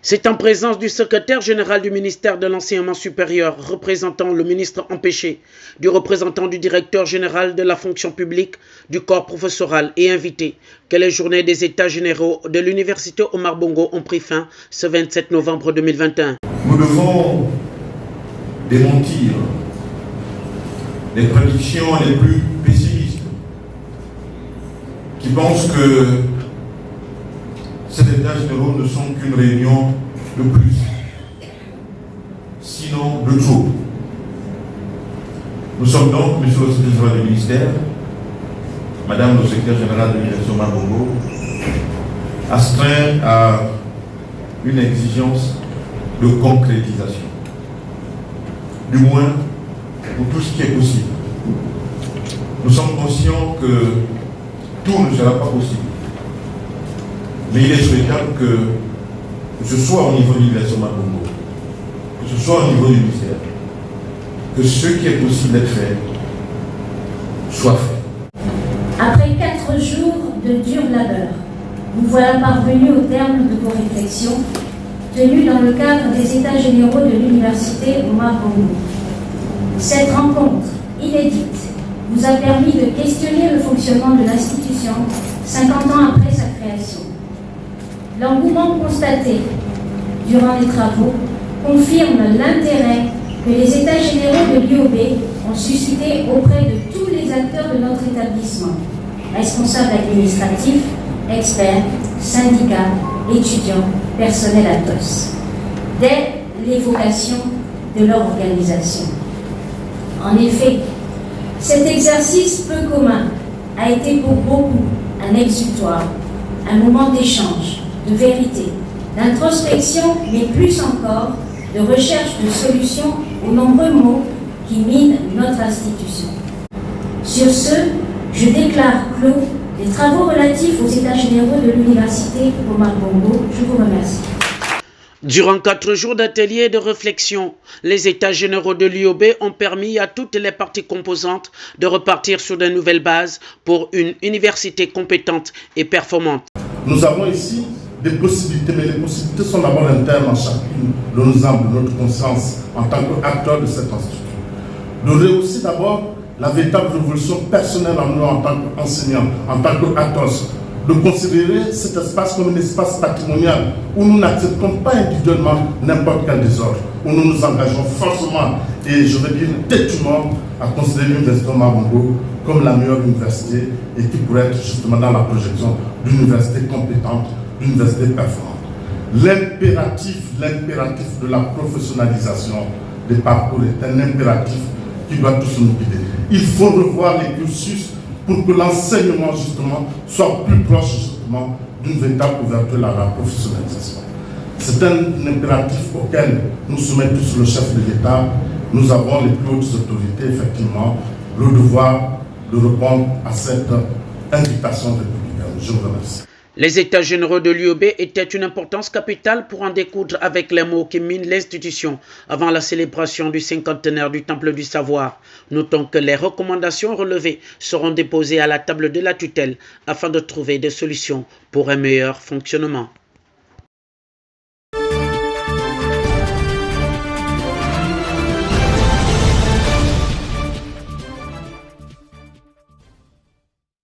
C'est en présence du secrétaire général du ministère de l'Enseignement supérieur, représentant le ministre empêché, du représentant du directeur général de la fonction publique, du corps professoral et invité, que les journées des États généraux de l'Université Omar Bongo ont pris fin ce 27 novembre 2021. Nous devons démentir les prédictions les plus pessimistes qui pensent que ces États généraux ne sont qu'une réunion de plus, sinon de trop. Nous sommes donc, monsieur le secrétaire général du ministère, madame le secrétaire général de l'Université Omar Bongo, astreints à une exigence de concrétisation, du moins pour tout ce qui est possible. Nous sommes conscients que tout ne sera pas possible. Mais il est souhaitable que ce soit au niveau de l'Université Omar Bongo, que ce soit au niveau du ministère, que ce qui est possible d'être fait soit fait. Après 4 jours de dur labeur, vous voilà parvenus au terme de vos réflexions tenues dans le cadre des États généraux de l'Université Omar Bongo. Cette rencontre inédite vous a permis de questionner le fonctionnement de l'institution 50 ans après sa création. L'engouement constaté durant les travaux confirme l'intérêt que les États généraux de l'UOB ont suscité auprès de tous les acteurs de notre établissement, responsables administratifs, experts, syndicats, étudiants, personnel à tous, dès l'évocation de leur organisation. En effet, cet exercice peu commun a été pour beaucoup un exutoire, un moment d'échange, de vérité, d'introspection, mais plus encore de recherche de solutions aux nombreux maux qui minent notre institution. Sur ce, je déclare clos les travaux relatifs aux États généraux de l'Université Omar Bongo. Je vous remercie. Durant 4 jours d'ateliers et de réflexion, les États généraux de l'UOB ont permis à toutes les parties composantes de repartir sur de nouvelles bases pour une université compétente et performante. Nous avons ici des possibilités, mais les possibilités sont d'abord internes à chacune de nos âmes, de notre conscience en tant qu'acteur de cet institut. De rehausser d'abord la véritable révolution personnelle en nous en tant qu'enseignants, en tant qu'acteurs, de considérer cet espace comme un espace patrimonial où nous n'acceptons pas individuellement n'importe quel désordre, où nous nous engageons forcément et je veux dire têtument à considérer l'Université Omar Bongo comme la meilleure université et qui pourrait être justement dans la projection d'une université compétente, d'une université performante. L'impératif de la professionnalisation des parcours est un impératif qui doit tous nous guider. Il faut revoir les cursus pour que l'enseignement justement soit plus proche justement d'une véritable ouverture à la professionnalisation. C'est un impératif auquel nous soumet tous le chef de l'État. Nous avons les plus hautes autorités, effectivement, le devoir de répondre à cette invitation républicaine. Je vous remercie. Les États généraux de l'UOB étaient une importance capitale pour en découdre avec les mots qui minent l'institution avant la célébration du 50e du Temple du Savoir. Notons que les recommandations relevées seront déposées à la table de la tutelle afin de trouver des solutions pour un meilleur fonctionnement.